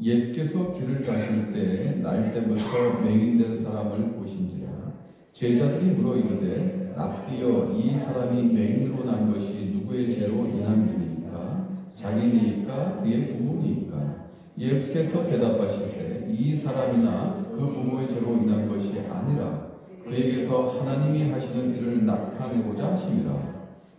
예수께서 길을 가실 때 날 때부터 맹인된 사람을 보신지라. 제자들이 물어 이르되 랍비여, 이 사람이 맹인으로 난 것이 누구의 죄로 인한 일입니까? 자기니까 그의 부모니까? 예수께서 대답하시되 이 사람이나 그 부모의 죄로 인한 것이 아니라 그에게서 하나님이 하시는 일을 나타내고자 하십니다.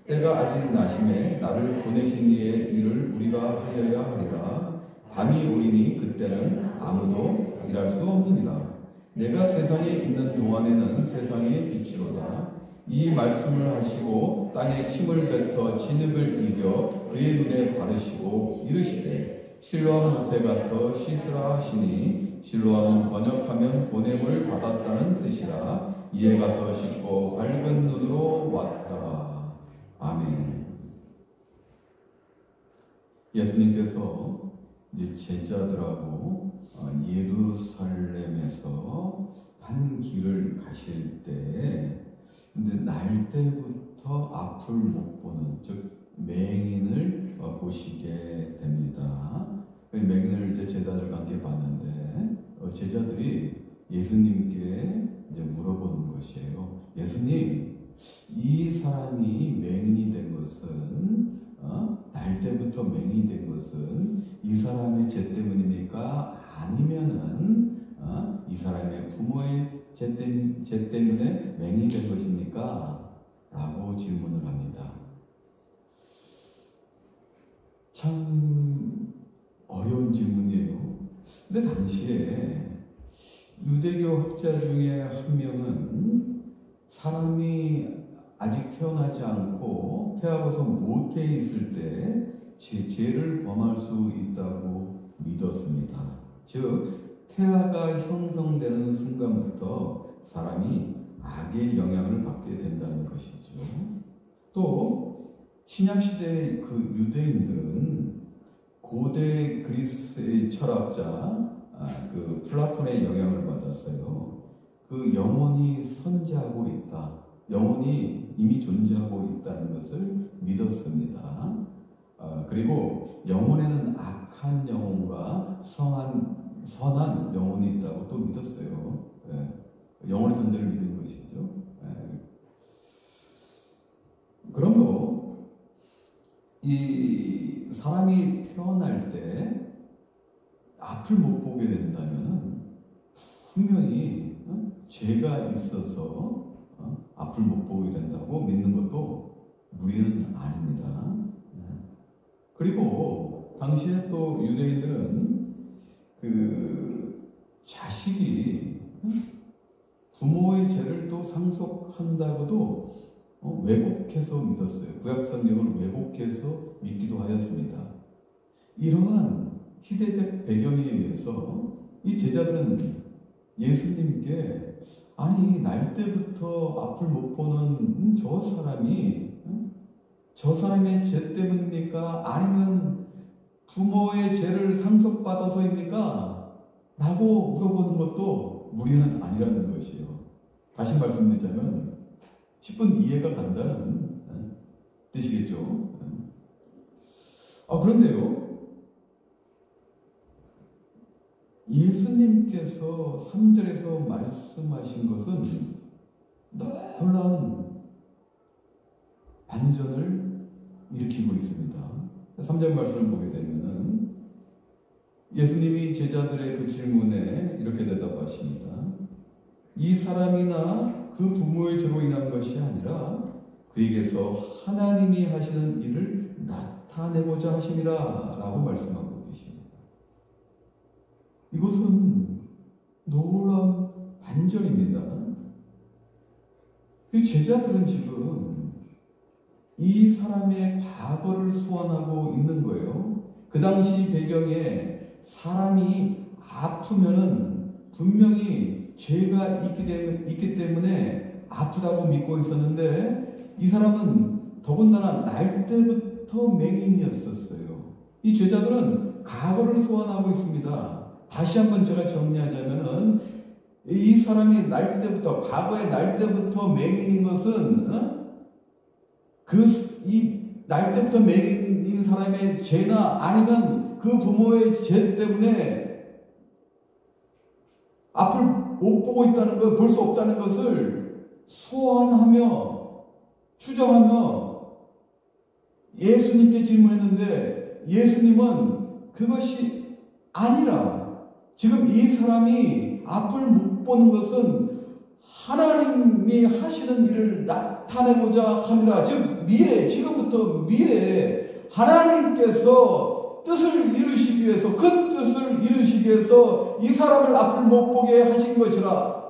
때가 아직 나심에 나를 보내신 이의 일을 우리가 하여야 하리라. 밤이 오리니 그때는 아무도 일할 수 없느니라. 내가 세상에 있는 동안에는 세상의 빛이로다. 이 말씀을 하시고 땅에 침을 뱉어 진흙을 이겨 그의 눈에 바르시고 이르시되 실로암 못에 가서 씻으라 하시니, 실로암은 번역하면 보냄을 받았다는 뜻이라. 이에 가서 씻고 밝은 눈으로 왔다. 아멘. 예수님께서 이제 제자들하고 예루살렘에서 한 길을 가실 때, 근데 날 때부터 앞을 못 보는, 즉 맹인을 보시게 됩니다. 맹인을 이제 제자들과 함께 봤는데 제자들이 예수님께 이제 물어보는 것이에요. 예수님, 이 사람이 맹인이 된 것은 날 때부터 맹인이 된 것은 이 사람의 죄 때문입니까? 아니면은 이 사람의 부모의 죄 때문에 맹인이 된 것입니까? 라고 질문을 합니다. 참 어려운 질문이에요. 근데 당시에 유대교 학자 중에 한 명은 사람이 아직 태어나지 않고 태아로서 모태에 있을 때 죄를 범할 수 있다고 믿었습니다. 즉 태아가 형성되는 순간부터 사람이 악의 영향을 받게 된다는 것이죠. 또 신약시대의 그 유대인들은 고대 그리스의 철학자 그 플라톤의 영향을 받았어요. 그 영혼이 선지하고 있다, 영혼이 이미 존재하고 있다는 것을 믿었습니다. 그리고 영혼에는 악한 영혼과 선한 영혼이 있다고 또 믿었어요. 영혼의 존재를 믿은 것이죠. 그러므로 이 사람이 태어날 때 앞을 못 보게 된다면 분명히 죄가 있어서 앞을 못 보게 된다고 믿는 것도 무리는 아닙니다. 그리고 당시에 또 유대인들은 그 자식이 부모의 죄를 또 상속한다고도 왜곡해서 믿었어요. 구약 성경을 왜곡해서 믿기도 하였습니다. 이러한 시대적 배경에 의해서 이 제자들은 예수님께 아니 날 때부터 앞을 못 보는 저 사람의 죄 때문입니까? 아니면 부모의 죄를 상속받아서입니까? 라고 물어보는 것도 무리는 아니라는 것이요. 다시 말씀드리자면 10분 이해가 간다는 뜻이겠죠. 그런데요, 예수님께서 3절에서 말씀하신 것은 놀라운 반전을 일으키고 있습니다. 3절 말씀을 보게 되면은 예수님이 제자들의 그 질문에 이렇게 대답하십니다. 이 사람이나 그 부모의 죄로 인한 것이 아니라 그에게서 하나님이 하시는 일을 나타내고자 하심이라 라고 말씀하고 계십니다. 이것은 놀라운 반전입니다. 이 제자들은 지금 이 사람의 과거를 소환하고 있는 거예요. 그 당시 배경에 사람이 아프면은 분명히 죄가 있기 때문에 아프다고 믿고 있었는데 이 사람은 더군다나 날 때부터 맹인이었었어요. 이 제자들은 과거를 소환하고 있습니다. 다시 한번 제가 정리하자면은 이 사람이 과거의 날 때부터 맹인인 것은 이 날 때부터 맹인인 사람의 죄나 아니면 그 부모의 죄 때문에 못 보고 있다는 것, 볼 수 없다는 것을 소환하며 추정하며 예수님께 질문했는데 예수님은 그것이 아니라 지금 이 사람이 앞을 못 보는 것은 하나님이 하시는 일을 나타내고자 함이라. 즉 미래, 지금부터 미래에 하나님께서 뜻을 이루시기 위해서, 큰 뜻을 이루시기 위해서 이 사람을 앞을 못 보게 하신 것이라.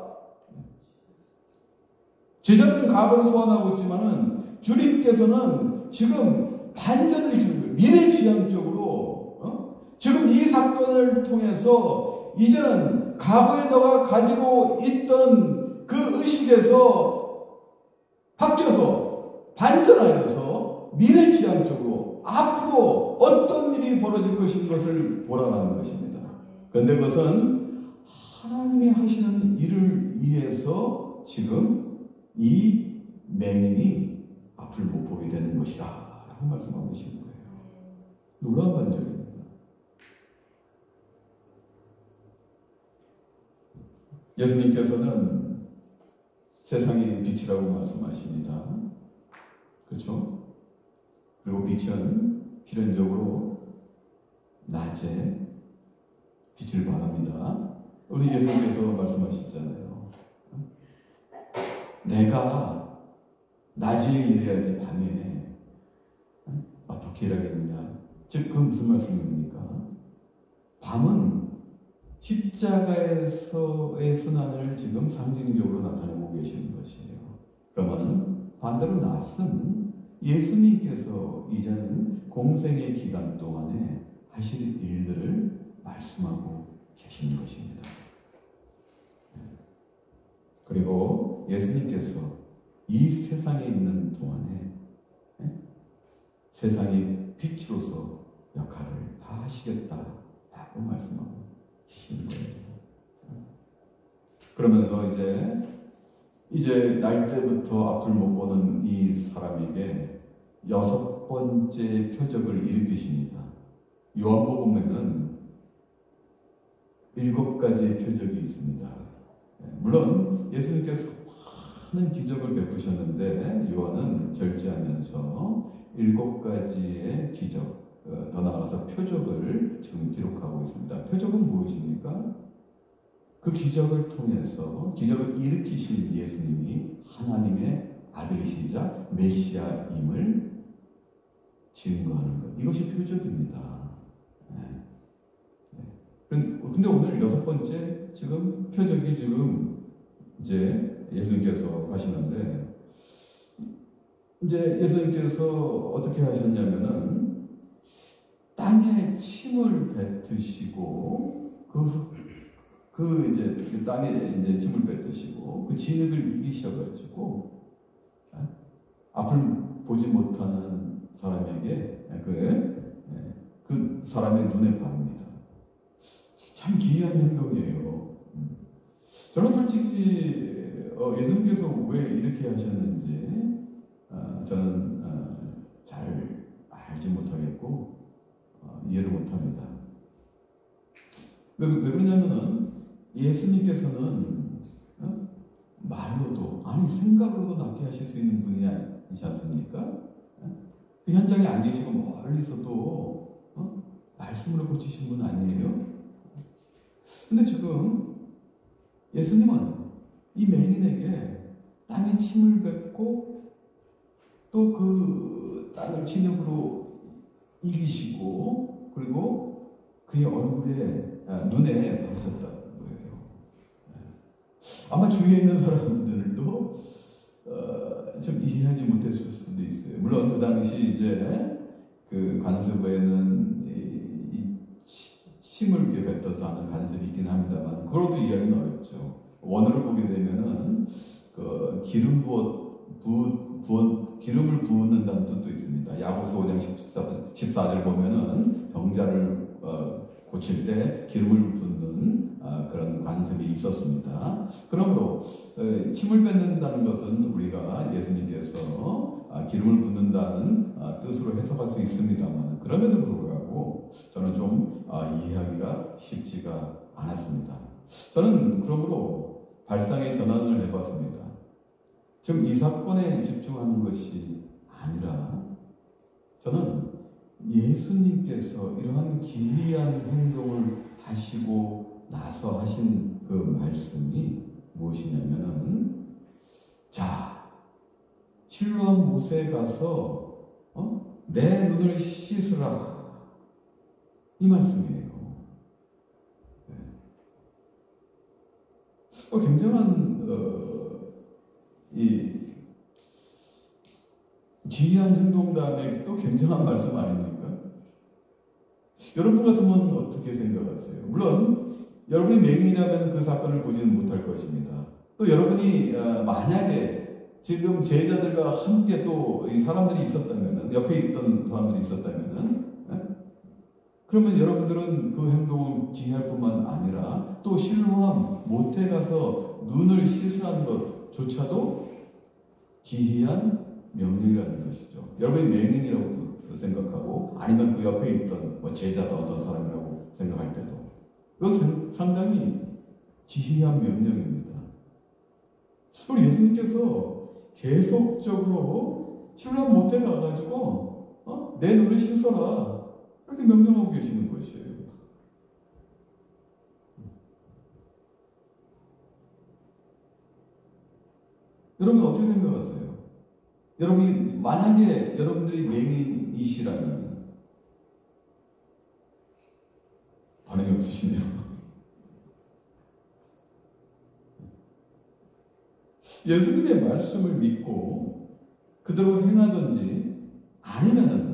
제자들은 과거를 소환하고 있지만은 주님께서는 지금 반전을 일으키는 거예요. 미래지향적으로. 지금 이 사건을 통해서 이제는 과거에 너가 가지고 있던 그 의식에서 바뀌어서 반전하여서 미래지향적으로 앞으로 어떤 일이 벌어질 것인 것을 보라는 것입니다. 그런데 그것은 하나님이 하시는 일을 위해서 지금 이 맹인이 앞을 못 보게 되는 것이다 라고 말씀하고 계시는 거예요. 놀라운 반전입니다. 예수님께서는 세상의 빛이라고 말씀하십니다. 그렇죠? 그리고 빛은 필연적으로 낮에 빛을 발합니다. 우리 예수님께서 말씀하시잖아요. 내가 낮에 일해야지 밤에 어떻게 일하겠느냐. 즉 그건 무슨 말씀입니까? 밤은 십자가에서의 순환을 지금 상징적으로 나타내고 계시는 것이에요. 그러면 반대로 낮은 예수님께서 이제는 공생의 기간 동안에 하실 일들을 말씀하고 계시는 것입니다. 그리고 예수님께서 이 세상에 있는 동안에 세상의 빛으로서 역할을 다 하시겠다라고 말씀하고 계시는 거예요. 그러면서 이제 날 때부터 앞을 못 보는 이 사람에게 6번째 표적을 일으키십니다. 요한복음에는 7가지의 표적이 있습니다. 물론 예수님께서 많은 기적을 베푸셨는데 요한은 절제하면서 7가지의 기적, 더 나아가서 표적을 지금 기록하고 있습니다. 표적은 무엇입니까? 그 기적을 통해서 기적을 일으키신 예수님이 하나님의 아들이시자 메시아임을 증거하는 것. 이것이 표적입니다. 근데 오늘 6번째 지금 표적이 지금 이제 예수님께서 하시는데 이제 예수님께서 어떻게 하셨냐면은 땅에 침을 뱉으시고 이제 땅에 이제 침을 뱉으시고 그 진흙을 이기셔가지고 앞을 보지 못하는 사람에게 그 사람의 눈에 바릅니다. 참 기이한 행동이에요. 저는 솔직히 예수님께서 왜 이렇게 하셨는지 저는 잘 알지 못하겠고 이해를 못합니다. 왜 그러냐면은 예수님께서는 말로도 아니 생각으로도 낫게 하실 수 있는 분이지 않습니까? 그 현장에 안 계시고 멀리서도 말씀으로 고치신 분 아니에요? 근데 지금 예수님은 이 맹인에게 땅에 침을 뱉고 또 그 땅을 진흙으로 이기시고 그리고 그의 얼굴에 눈에 바르셨다는 거예요. 아마 주위에 있는 사람들도 좀 이해하지 못했을 수도 있어요. 물론 그 당시 이제 그 관습에는 이 침을 이렇게 뱉어서 하는 관습이 있긴 합니다만 그로도 이해하기는 어렵죠. 원어를 보게 되면은 그 기름을 부은다는 뜻도 있습니다. 야고보서 5장 14절 보면은 병자를 고칠 때 기름을 붓는 그런 관습이 있었습니다. 그러므로 침을 뱉는다는 것은 우리가 예수님께서 기름을 붓는다는 뜻으로 해석할 수 있습니다만 그럼에도 불구하고 저는 좀 이해하기가 쉽지가 않았습니다. 저는 그러므로 발상의 전환을 해봤습니다. 지금 이 사건에 집중하는 것이 아니라 저는 예수님께서 이러한 기이한 행동을 하시고 나서 하신 그 말씀이 무엇이냐면은, 자, 실로암 못에 가서 내 눈을 씻으라, 이 말씀이에요. 네. 굉장한 이 기이한 행동 다음에 또 굉장한 말씀 아닙니까? 여러분 같으면 어떻게 생각하세요? 물론 여러분이 맹인이라면 그 사건을 보지는 못할 것입니다. 또 여러분이 만약에 지금 제자들과 함께 또 이 사람들이 있었다면, 옆에 있던 사람들이 있었다면, 그러면 여러분들은 그 행동을 기이할 뿐만 아니라 또 실로암 못에 가서 눈을 씻으라는 것조차도 기이한 명령이라는 것이죠. 여러분이 맹인이라고 생각하고, 아니면 그 옆에 있던 제자다 어떤 사람이라고 생각할 때도 이것은 상당히 기이한 명령입니다. 우리 예수님께서 계속적으로 실로암 못에 가가지고 내 눈을 씻어라, 이렇게 명령하고 계시는 것이에요. 여러분 어떻게 생각하세요? 여러분이 만약에 여러분들이 맹인이시라면, 반응이 없으시네요. 예수님의 말씀을 믿고 그대로 행하든지, 아니면은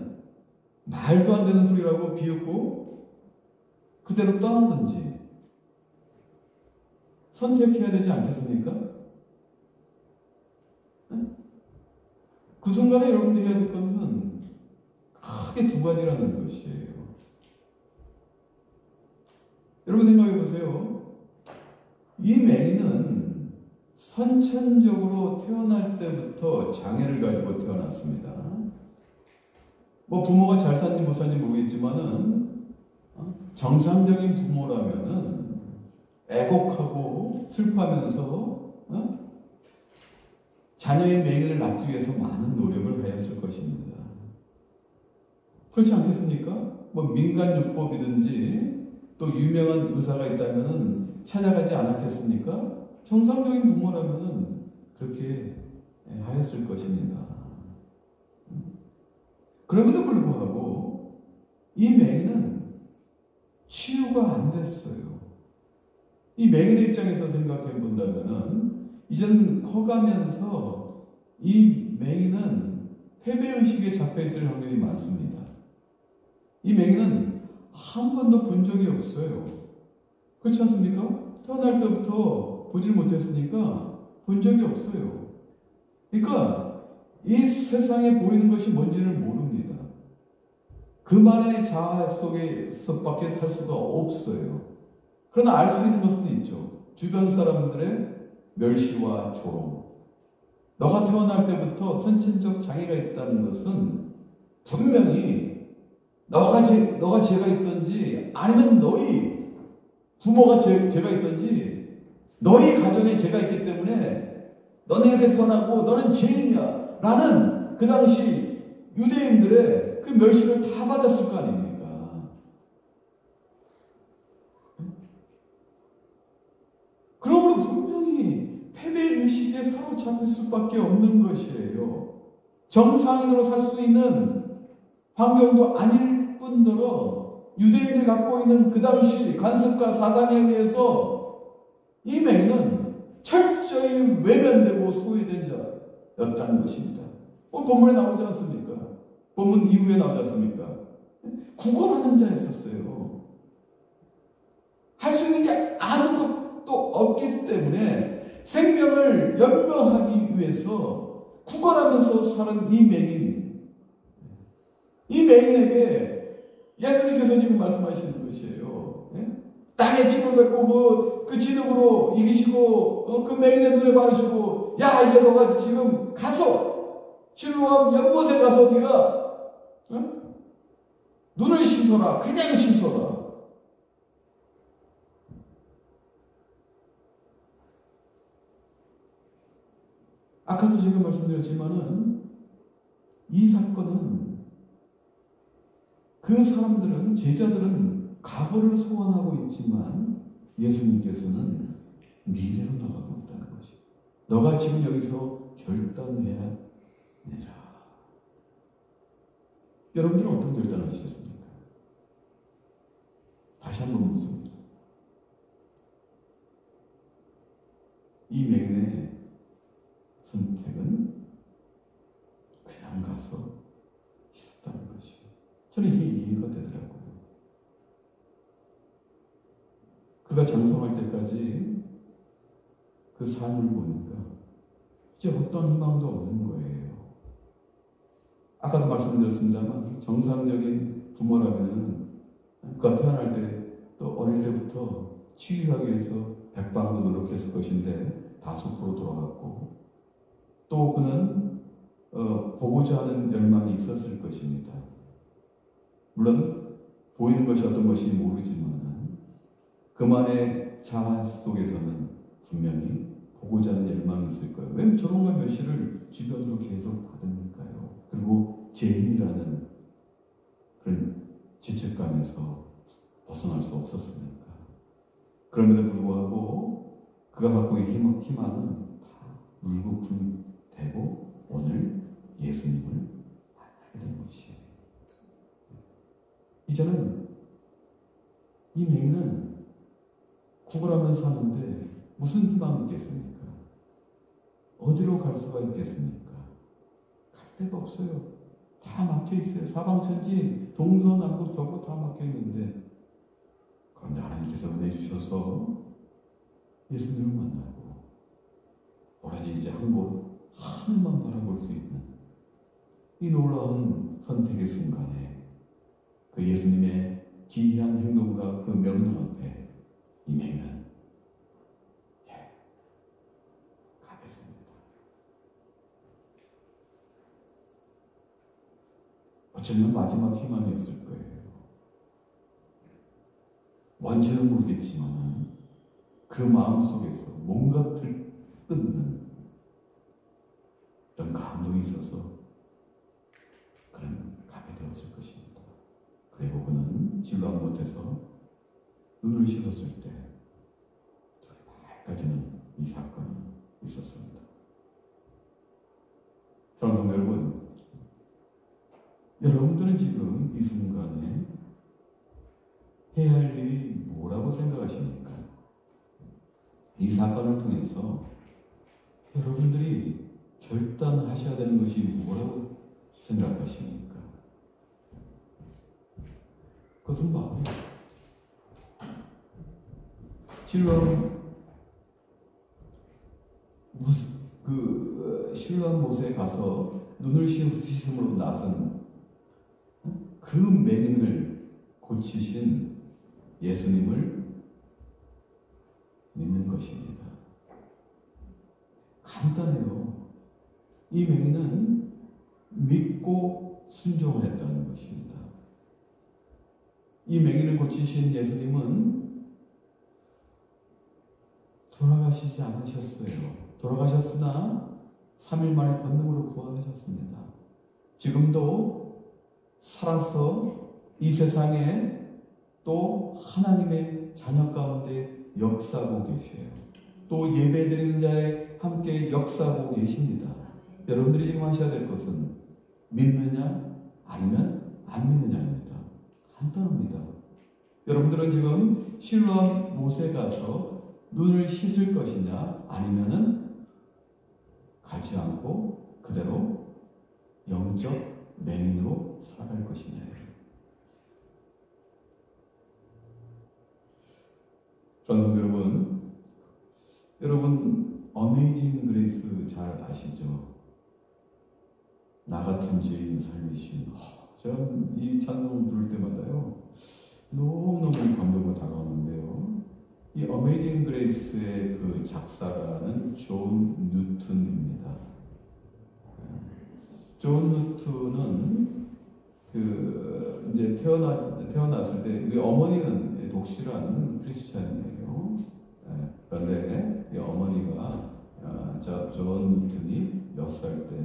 말도 안 되는 소리라고 비웃고 그대로 떠나든지 선택해야 되지 않겠습니까? 그 순간에 여러분들이 해야 될 것은 크게 두 가지라는 것이에요. 여러분 생각해 보세요. 이 맹인은 선천적으로 태어날 때부터 장애를 가지고 태어났습니다. 부모가 잘 샀는지 못 샀는지 모르겠지만은 정상적인 부모라면은 애곡하고 슬퍼하면서 자녀의 맹인을 낳기 위해서 많은 노력을 하였을 것입니다. 그렇지 않겠습니까? 민간요법이든지 또 유명한 의사가 있다면 찾아가지 않았겠습니까? 정상적인 부모라면 그렇게 하였을 것입니다. 그럼에도 불구하고 이 맹인은 치유가 안 됐어요. 이 맹인의 입장에서 생각해 본다면 이제는 커가면서 이 맹인은 패배의식에 잡혀있을 확률이 많습니다. 이 맹인은 한 번도 본 적이 없어요. 그렇지 않습니까? 태어날 때부터 보질 못했으니까 본 적이 없어요. 그러니까 이 세상에 보이는 것이 뭔지를 모릅니다. 그만의 자아 속에서밖에 살 수가 없어요. 그러나 알 수 있는 것은 있죠. 주변 사람들의 멸시와 조롱. 너가 태어날 때부터 선천적 장애가 있다는 것은 분명히 너가 죄가 있든지, 아니면 너희 부모가 죄가 있든지, 너희 가정에 죄가 있기 때문에 너는 이렇게 태어나고 너는 죄인이야 라는 그 당시 유대인들의 그 멸시를 다 받았을 거 아닙니까? 그러므로 분명히 패배의식에 사로잡힐 수밖에 없는 것이에요. 정상인으로 살 수 있는 환경도 아닐 뿐더러 유대인들이 갖고 있는 그 당시 관습과 사상에 의해서 이 맹인은 철저히 외면되고 소외된 자였다는 것입니다. 본문에 나오지 않습니까? 본문 이후에 나오지 않습니까? 구걸하는 자였었어요. 할 수 있는 게 아무것도 없기 때문에 생명을 연명하기 위해서 구걸하면서 사는 이 맹인. 이 맹인에게 예수님께서 지금 말씀하시는 것이에요. 땅에 침을 뱉고 그 진흙으로 이기시고 그 맹인의 눈에 바르시고, 야 이제 너가 지금 가서 실로암 연못에 가서 네가 눈을 씻어라. 그냥 씻어라. 아까도 제가 말씀드렸지만은 이 사건은 그 사람들은, 제자들은 과거를 소원하고 있지만 예수님께서는 미래로 나가고 있다는 것이. 너가 지금 여기서 결단해야 내라. 여러분들은 어떤 결단을 하셨습니까? 다시 한번 묻습니다. 이 맹인의 선택은 그냥 가서 있었다는 것이. 저는 이게 이해가 되더라고요. 그가 장성할 때까지 그 삶을 보니까 이제 어떤 희망도 없는 거예요. 아까도 말씀드렸습니다만 정상적인 부모라면 그가 태어날 때 또 어릴 때부터 치유하기 위해서 백방도 노력했을 것인데 다 숲으로 돌아갔고, 또 그는 보고자 하는 열망이 있었을 것입니다. 물론 보이는 것이 어떤 것인지 모르지만 그만의 자아 속에서는 분명히 보고자 하는 열망이 있을 거예요. 왜 저런가 멸시를 주변으로 계속 받으니까요. 그리고 죄인이라는 그런 죄책감에서 벗어날 수 없었으니까. 그럼에도 불구하고 그가 갖고 있는 희망은 다 물거품 되고 오늘 예수님을 만나게 된 것이에요. 이제는 이 맹인은 구걸하면서 사는데 무슨 희망이 있겠습니까? 어디로 갈 수가 있겠습니까? 갈 데가 없어요. 다 막혀 있어요. 사방천지 동서남북 벽으로 다 막혀 있는데, 그런데 하나님께서 은혜 주셔서 예수님을 만나고 오로지 이제 한 곳 하늘만 바라볼 수 있는 이 놀라운 선택의 순간에 그 예수님의 기이한 행동과 그 명령 앞에 이 맹인은 가겠습니다. 어쩌면 마지막 희망이었을 거예요. 뭔지는 모르겠지만 그 마음속에서 뭔가 들끓는 어떤 감동이 있어서 그는 가게 되었을 것입니다. 그리고 그는 진로한 못해서 눈을 씻었을 때 발까지는 이 사건이 있었습니다. 사랑하는 성도 여러분, 여러분들은 지금 이 순간에 해야 할 일이 뭐라고 생각하십니까? 이 사건을 통해서 여러분들이 결단하셔야 되는 것이 뭐라고 생각하십니까? 그것은 바로 실로암 못에 가서 눈을 씻음으로 나선 그 맹인을 고치신 예수님을 믿는 것입니다. 간단해요. 이 맹인은 믿고 순종하였다는 것입니다. 이 맹인을 고치신 예수님은 돌아가시지 않으셨어요. 돌아가셨으나 3일 만에 권능으로 부활하셨습니다. 지금도 살아서 이 세상에 또 하나님의 자녀 가운데 역사하고 계셔요. 또 예배드리는 자에 함께 역사하고 계십니다. 여러분들이 지금 하셔야 될 것은 믿느냐 아니면 안 믿느냐입니다. 간단합니다. 여러분들은 지금 실로암 못에 가서 눈을 씻을 것이냐 아니면은 가지 않고 그대로 영적 맹인으로 살아갈 것이냐예요. 그런데 여러분 어메이징 그레이스 잘 아시죠? 나 같은 죄인 살리신. 전 이 찬송 부를 때마다요 너무너무 감동으로 다가오는데요. 이 어메이징 그레이스의 그 작사가는 존 뉴튼입니다. 존 뉴튼은 그 이제 태어났을 때 어머니는 독실한 크리스찬이에요. 그런데 이 어머니가 존 뉴턴이 6살 때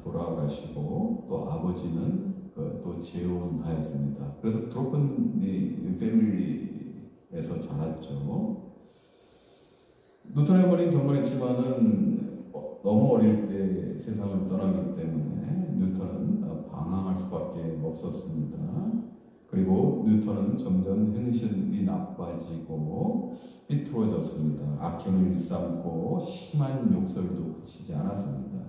돌아가시고 또 아버지는 또 재혼하였습니다. 그래서 브로큰 패밀리에서 자랐죠. 뉴턴의 어머니는 경건했지만은 너무 어릴 때 세상을 떠나기 때문에 뉴턴은 방황할 수밖에 없었습니다. 그리고 뉴턴은 점점 행실이 나빠지고 삐뚤어졌습니다. 악행을 일삼고 심한 욕설도 그치지 않았습니다.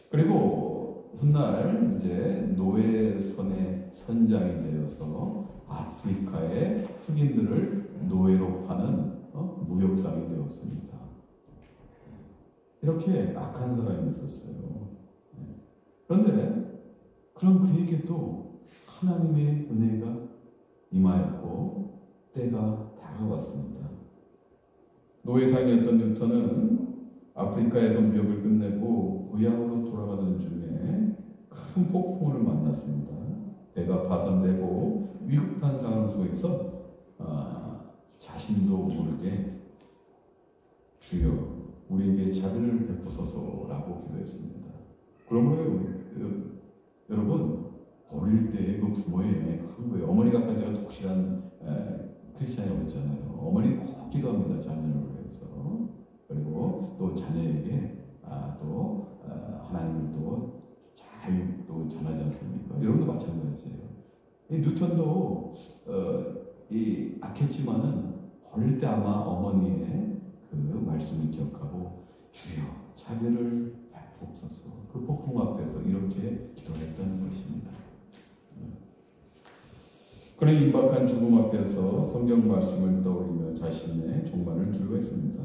그리고 훗날 이제 노예선의 선장이 되어서 아프리카의 흑인들을 노예로 파는 무역상이 되었습니다. 이렇게 악한 사람이 있었어요. 그런데 그런 그에게도 하나님의 은혜가 임하였고 때가 다가왔습니다. 노예상이었던 뉴턴은 아프리카에서 무역을 끝내고 고향으로 돌아가는 중에 큰 폭풍을 만났습니다. 배가 파손되고 위급한 상황 속에서 자신도 모르게 주여 우리에게 자비를 베푸소서라고 기도했습니다. 그러므로 여러분 어릴 때 그 부모의 큰 거예요. 어머니가 제가 독실한 크리스찬이었잖아요. 어머니 꼭 기도합니다. 자녀를 위해서. 그리고 또 자녀에게 또 하나님을 또 잘 또 전하지 않습니까? 여러분도 마찬가지예요. 이 뉴턴도 악했지만은 어릴 때 아마 어머니의 그 말씀을 기억하고 주여 자비를 베푸옵소서 그 폭풍 앞에서 이렇게 기도했다는 것입니다. 그런 임박한 죽음 앞에서 성경 말씀을 떠올리며 자신의 종말을 두려워했습니다.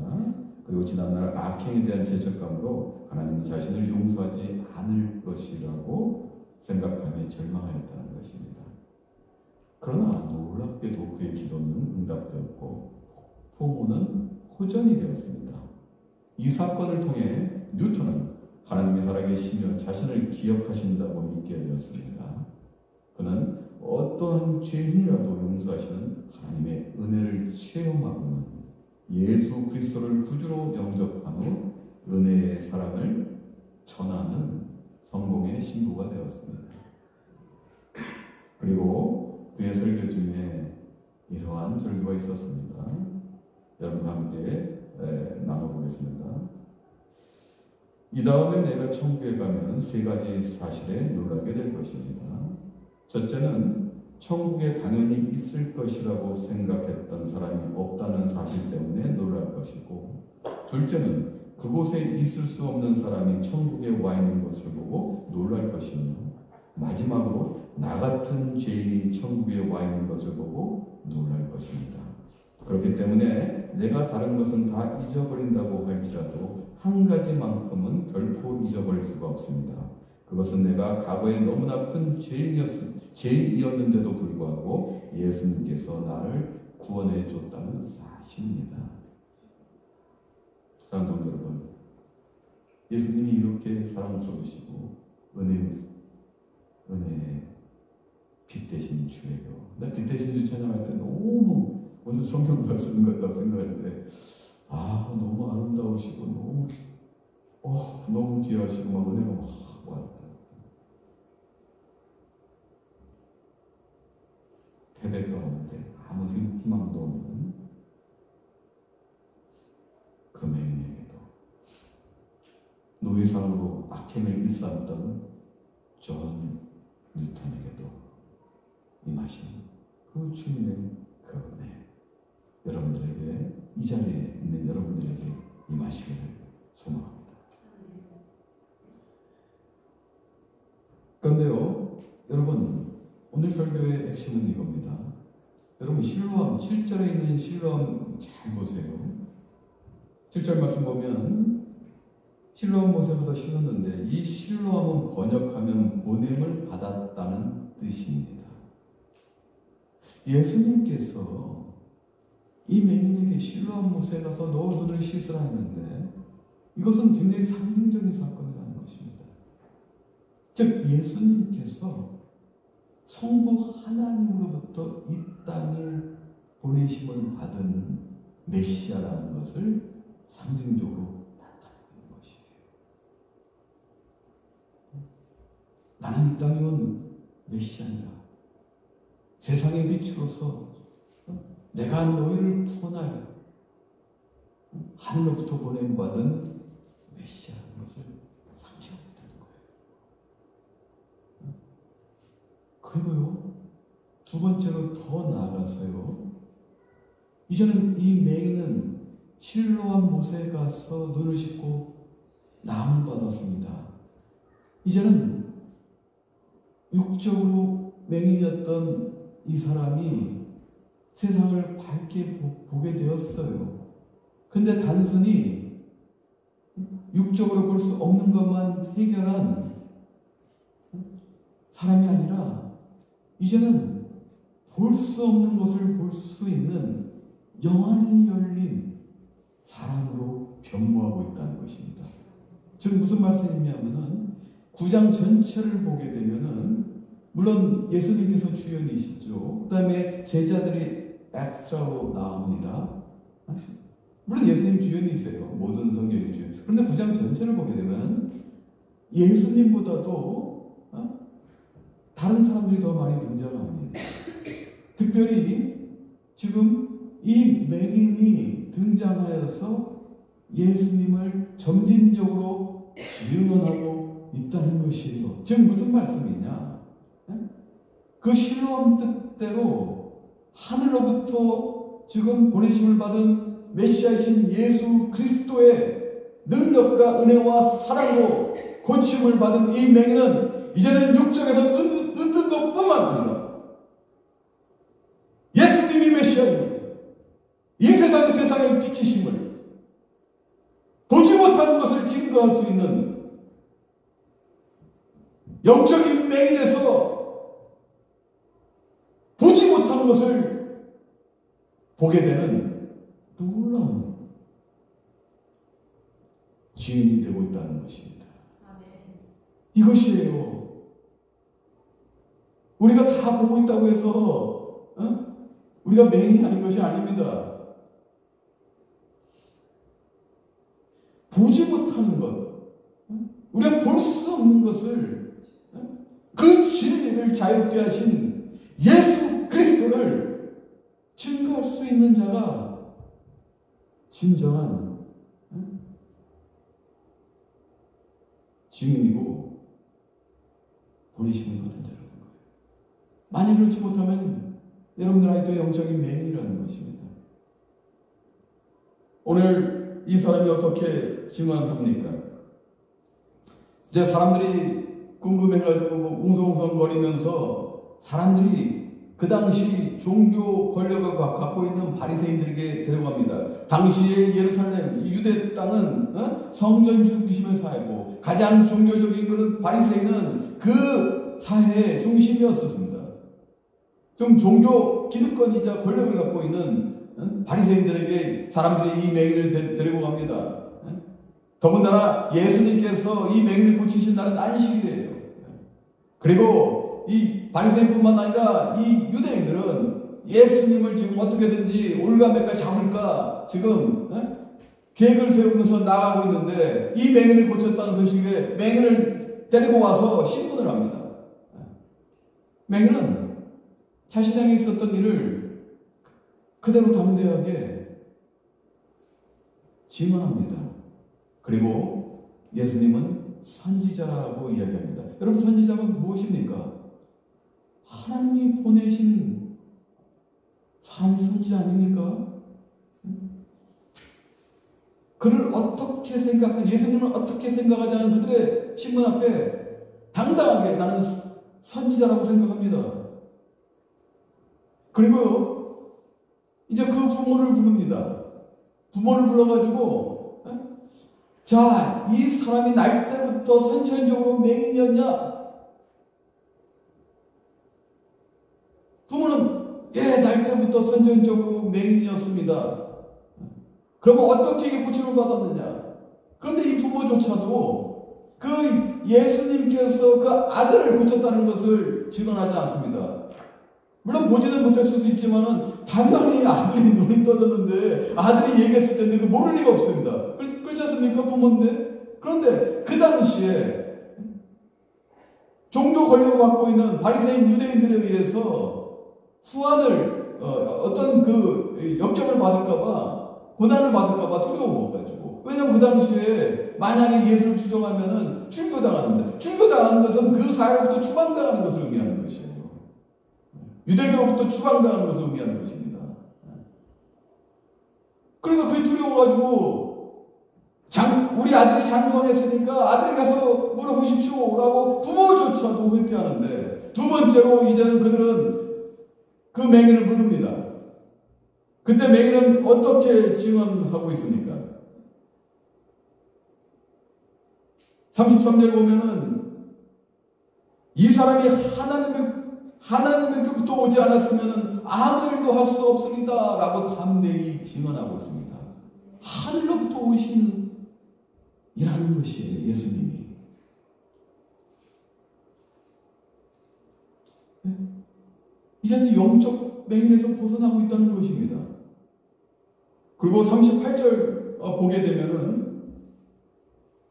그리고 지난날 악행에 대한 죄책감으로 하나님이 자신을 용서하지 않을 것이라고 생각하며 절망하였다는 것입니다. 그러나 놀랍게도 그의 기도는 응답되었고 폭풍우는 호전이 되었습니다. 이 사건을 통해 뉴턴은 하나님이 살아계시며 자신을 기억하신다고 믿게 되었습니다. 그는 어떠한 죄인이라도 용서하시는 하나님의 은혜를 체험하고는 예수 그리스도를 구주로 영접한 후 은혜의 사랑을 전하는 성공의 신부가 되었습니다. 그리고 그의 설교 중에 이러한 설교가 있었습니다. 여러분 함께 나눠보겠습니다. 이 다음에 내가 천국에 가면 3가지 사실에 놀라게 될 것입니다. 첫째는 천국에 당연히 있을 것이라고 생각했던 사람이 없다는 사실 때문에 놀랄 것이고, 둘째는 그곳에 있을 수 없는 사람이 천국에 와 있는 것을 보고 놀랄 것이며, 마지막으로 나 같은 죄인이 천국에 와 있는 것을 보고 놀랄 것입니다. 그렇기 때문에 내가 다른 것은 다 잊어버린다고 할지라도 한 가지만큼은 결코 잊어버릴 수가 없습니다. 그것은 내가 과거에 너무나 큰 죄인이었는데도 불구하고 예수님께서 나를 구원해 줬다는 사실입니다. 사랑하는 성도 여러분, 예수님이 이렇게 사랑스러우시고 은혜의 빛 대신 주예요. 나 빛 대신 주 찬양할 때 너무 오늘 성경 말씀 같다고 생각할 때 너무 아름다우시고 너무 귀하시고 막 은혜가 막 왔다. 패배가 오는데 아무 희망도 없는 그 맹인에게도 노예상으로 악행을 일삼던 존 뉴턴에게도 임하신 그 주님의 그 은혜 여러분들에게 이 자리에 있는 여러분들에게 임하시기를 소망합니다. 그런데요, 여러분 오늘 설교의 핵심은 이겁니다. 여러분 실로암 7절에 있는 실로암 잘 보세요. 7절 말씀 보면 실로암 못에서 심었는데 이 실로암은 번역하면 보냄을 받았다는 뜻입니다. 예수님께서 이 맹인에게 실로암 못에 가서 너 눈을 씻으라 했는데 이것은 굉장히 상징적인 사건이라는 것입니다. 즉 예수님께서 성부 하나님으로부터 이 땅을 보내심을 받은 메시아라는 것을 상징적으로 나는 이 땅에 온 메시아니라. 세상의 빛으로서 내가 너희를 구원하여 하늘로부터 보냄받은 메시아라는 것을 상징하고 있다는 거예요. 그리고요, 두 번째로 더 나아가서요, 이제는 이 맹인은 실로암 못에 가서 눈을 씻고 나음을 받았습니다. 이제는 육적으로 맹인이었던 이 사람이 세상을 밝게 보게 되었어요. 근데 단순히 육적으로 볼 수 없는 것만 해결한 사람이 아니라 이제는 볼 수 없는 것을 볼 수 있는 영안이 열린 사람으로 변모하고 있다는 것입니다. 즉 무슨 말씀이냐면은 9장 전체를 보게 되면은 물론 예수님께서 주연이시죠. 그 다음에 제자들이 엑스트라로 나옵니다. 물론 예수님 주연이세요. 모든 성경의 주연. 그런데 9장 전체를 보게 되면 예수님보다도 다른 사람들이 더 많이 등장합니다. 특별히 지금 이 맹인이 등장하여서 예수님을 점진적으로 증언하고 있다는 것이에요. 즉 무슨 말씀이냐? 그 실로암 뜻대로 하늘로부터 지금 보내심을 받은 메시아이신 예수 그리스도의 능력과 은혜와 사랑으로 고침을 받은 이 맹인은 이제는 육적에서 눈뜬 것뿐만 아니라 예수님이 메시아입니다. 이 세상의 빛이심을 보지 못하는 것을 증거할 수 있는 영적인 맹인에서 보지 못하는 것을 보게 되는 놀라운 증인이 되고 있다는 것입니다. 이것이에요. 우리가 다 보고 있다고 해서 우리가 맹인이 아닌 것이 아닙니다. 보지 못하는 것, 우리가 볼 수 없는 것을 그 진리를 자유롭게 하신 예수 그리스도를 증거할 수 있는 자가 진정한 증인이고 보내심을 받은 자라는 거예요. 만약 그렇지 못하면 여러분들 아직도 영적인 맹인이라는 것입니다. 오늘 이 사람이 어떻게 증언합니까? 이제 사람들이 궁금해가지고 웅성웅성거리면서 사람들이 그 당시 종교 권력을 갖고 있는 바리새인들에게 데려갑니다. 당시에 예루살렘 유대 땅은 성전 중심의 사회고 가장 종교적인 그런 바리새인은 그 사회의 중심이었습니다. 좀 종교 기득권이자 권력을 갖고 있는 바리새인들에게 사람들이 이 맹인을 데리고 갑니다. 더군다나 예수님께서 이 맹인을 고치신 날은 안식일이에요. 그리고 이 바리새인뿐만 아니라 이 유대인들은 예수님을 지금 어떻게든지 올가매까 잡을까 지금 계획을 세우면서 나가고 있는데 이 맹인을 고쳤다는 소식에 맹인을 데리고 와서 신문을 합니다. 맹인은 자신에게 있었던 일을 그대로 담대하게 증언합니다. 그리고 예수님은 선지자라고 이야기합니다. 여러분, 선지자가 무엇입니까? 하나님이 보내신 사람이 선지자 아닙니까? 그를 어떻게 예수님을 어떻게 생각하자는 그들의 신문 앞에 당당하게 나는 선지자라고 생각합니다. 그리고요, 이제 그 부모를 부릅니다. 부모를 불러가지고 자, 이 사람이 날 때부터 선천적으로 맹인이었냐? 부모는 날 때부터 선천적으로 맹인이었습니다. 그러면 어떻게 이게 고침을 받았느냐? 그런데 이 부모조차도 그 예수님께서 그 아들을 고쳤다는 것을 증언하지 않습니다. 물론 보지는 못했을 수 있지만은 당연히 아들이 눈이 떠졌는데 아들이 얘기했을 텐데 그 모를 리가 없습니다. 그렇지 않습니까? 부모인데. 그런데 그 당시에 종교 권력을 갖고 있는 바리새인 유대인들에 의해서 후환을 어떤 그 역정을 받을까봐, 고난을 받을까봐 두려워가지고. 왜냐하면 그 당시에 만약에 예수를 추종하면은 출교당하는데, 출교당하는 것은 그 사회로부터 추방당하는 것을 의미하는 것이에요. 유대교로부터 추방당하는 것을 의미하는 것입니다. 그러니까 그게 두려워가지고 우리 아들이 장성했으니까 아들이 가서 물어보십시오라고 부모조차도 회피하는데, 두 번째로 이제는 그들은 그 맹인을 부릅니다. 그때 맹인은 어떻게 증언하고 있습니까? 33절 보면은 이 사람이 하나님께부터 오지 않았으면 아무 일도 할 수 없습니다 라고 담대히 증언하고 있습니다. 하늘로부터 오신 이라는 것이에요. 예수님이. 이제는 영적 맹인에서 벗어나고 있다는 것입니다. 그리고 38절 보게 되면은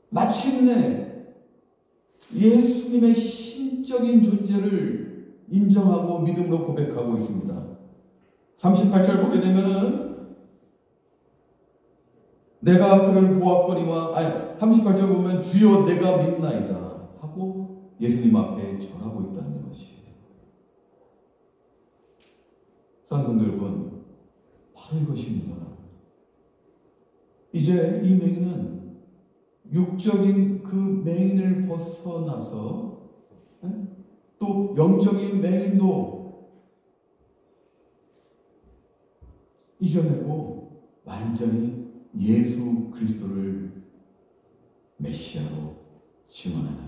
마침내 예수님의 신적인 존재를 인정하고 믿음으로 고백하고 있습니다. 38절 보게 되면은 내가 그를 보았거니와, 38절 보면 주여 내가 믿나이다 하고 예수님 앞에 절하고 있다는 것이에요. 사랑하는 성도 여러분, 바로 이것입니다. 이제 이 맹인은 육적인 그 맹인을 벗어나서 또 영적인 맹인도 이겨내고 완전히 예수 그리스도를 메시아로 증언하는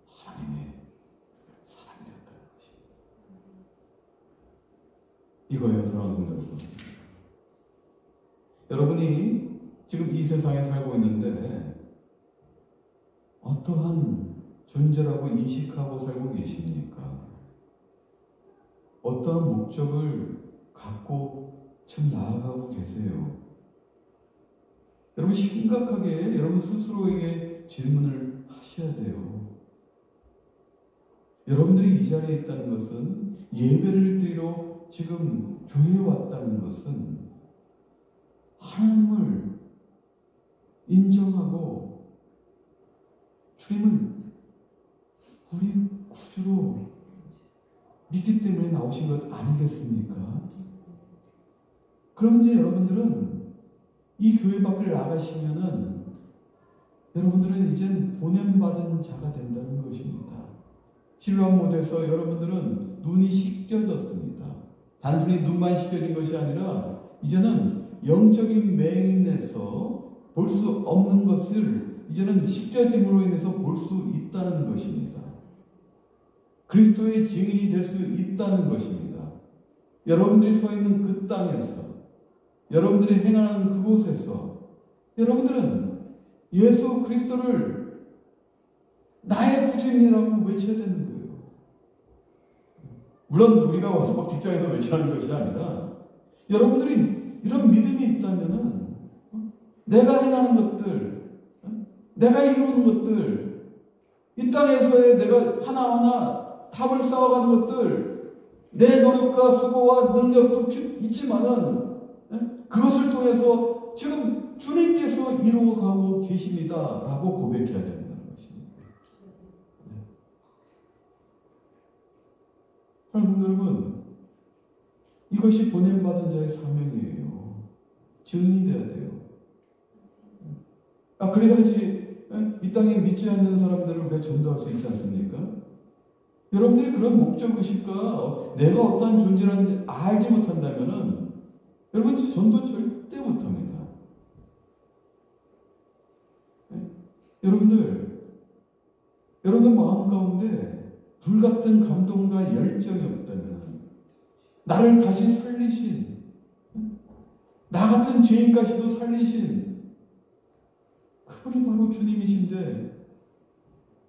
하나님의 사람이 되었다는 것입니다. 이거예요, 사랑하는 성도 여러분. 여러분이 지금 이 세상에 살고 있는데 어떠한 존재라고 인식하고 살고 계십니까? 어떠한 목적을 갖고 참 나아가고 계세요? 여러분 심각하게 여러분 스스로에게 질문을 하셔야 돼요. 여러분들이 이 자리에 있다는 것은, 예배를 드리러 지금 교회에 왔다는 것은 하나님을 인정하고 주님을 우리 구주로 믿기 때문에 나오신 것 아니겠습니까? 그럼 이제 여러분들은 이 교회 밖을 나가시면은 여러분들은 이젠 보냄받은 자가 된다는 것입니다. 실로암 못에서 여러분들은 눈이 씻겨졌습니다. 단순히 눈만 씻겨진 것이 아니라 이제는 영적인 맹인에서 볼 수 없는 것을 이제는 씻겨짐으로 인해서 볼 수 있다는 것입니다. 그리스도의 증인이 될 수 있다는 것입니다. 여러분들이 서 있는 그 땅에서, 여러분들이 행하는 그곳에서 여러분들은 예수 그리스도를 나의 구주님이라고 외쳐야 되는 거예요. 물론 우리가 와서 막 직장에서 외치는 것이 아니라 여러분들이 이런 믿음이 있다면은 내가 행하는 것들, 내가 이루는 것들, 이 땅에서의 내가 하나하나 답을 쌓아가는 것들, 내 노력과 수고와 능력도 있지만은 그것을 통해서 지금 주님께서 이루어가고 계십니다 라고 고백해야 된다는 것입니다. 사랑하는 여러분, 이것이 보냄받은 자의 사명이에요. 증인이 되어야 돼요. 그래야지 이 땅에 믿지 않는 사람들을 왜 전도할 수 있지 않습니까? 여러분들이 그런 목적의식과 내가 어떠한 존재라는지 알지 못한다면은 여러분 전도 절대 못합니다. 여러분들 마음 가운데 불같은 감동과 열정이 없다면, 나를 다시 살리신, 나 같은 죄인까지도 살리신 그분이 바로 주님이신데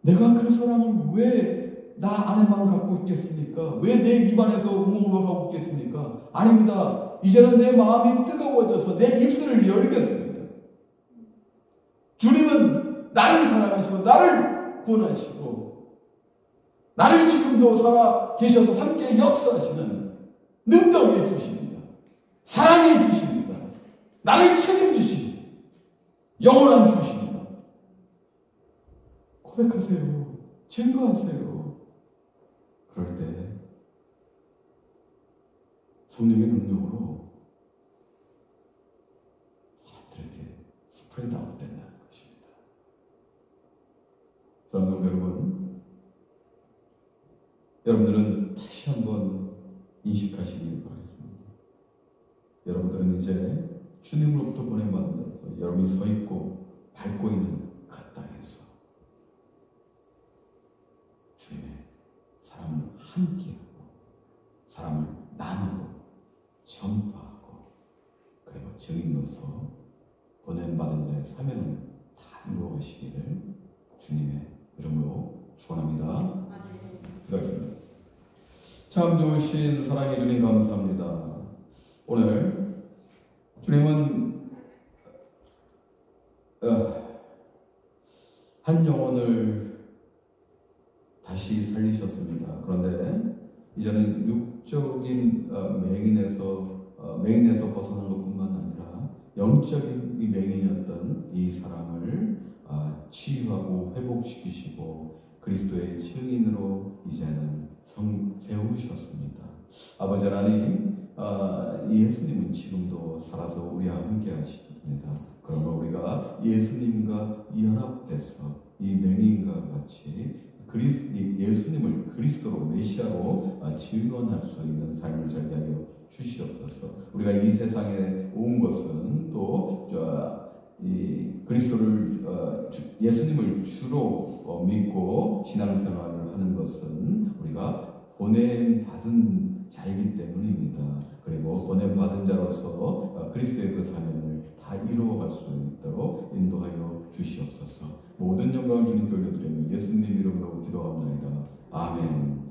내가 그 사랑을 왜 나 안에만 갖고 있겠습니까? 왜 내 입안에서 우물우물하고 있겠습니까? 아닙니다. 이제는 내 마음이 뜨거워져서 내 입술을 열겠습니다. 주님은 나를 사랑하시고 사랑하시고 나를 구원하시고 나를 지금도 살아 계셔서 함께 역사하시는 능력해 주십니다. 사랑해 주십니다. 나를 책임지시고 영원한 주십니다. 고백하세요. 증거하세요. 그럴 때 성령의 능력으로 사람들에게 스프레드 아웃 된다는 것입니다. 사랑하는 여러분, 여러분들은 다시 한번 인식하시길 바라겠습니다. 여러분들은 이제 주님으로부터 보냄받으면서 여러분이 서 있고 밟고 있는 그 땅에서 주님의 사람을 함께하고 사람을 나누고 전파하고 그리고 증인으로서 보냄받은 자의 사명을 다 이루어가시기를 주님의 이름으로 축원합니다. 기도하겠습니다. 참 좋으신 사랑의 주님 감사합니다. 오늘 주님은 한 영혼을 다시 살리셨습니다. 그런데 이제는 육적인 맹인에서 벗어난 것뿐만 아니라 영적인 이 맹인이었던 이 사람을 치유하고 회복시키시고 그리스도의 증인으로 이제는 세우셨습니다. 아버지 하나님, 예수님은 지금도 살아서 우리와 함께 하십니다. 그러면 우리가 예수님과 연합돼서 이 맹인과 같이 예수님을 그리스도로 메시아로 증언할 수 있는 삶을 살게 하여 주시옵소서. 우리가 이 세상에 온 것은 또 이 그리스도를 예수님을 주로 믿고 신앙생활을 하는 것은 우리가 보냄 받은 자이기 때문입니다. 그리고 보냄 받은 자로서 그리스도의 그 사명을 다 이루어갈 수 있도록 인도하여 주시옵소서. 모든 영광을 주님께 올려드리며 예수님 이름으로 기도합니다. 아멘.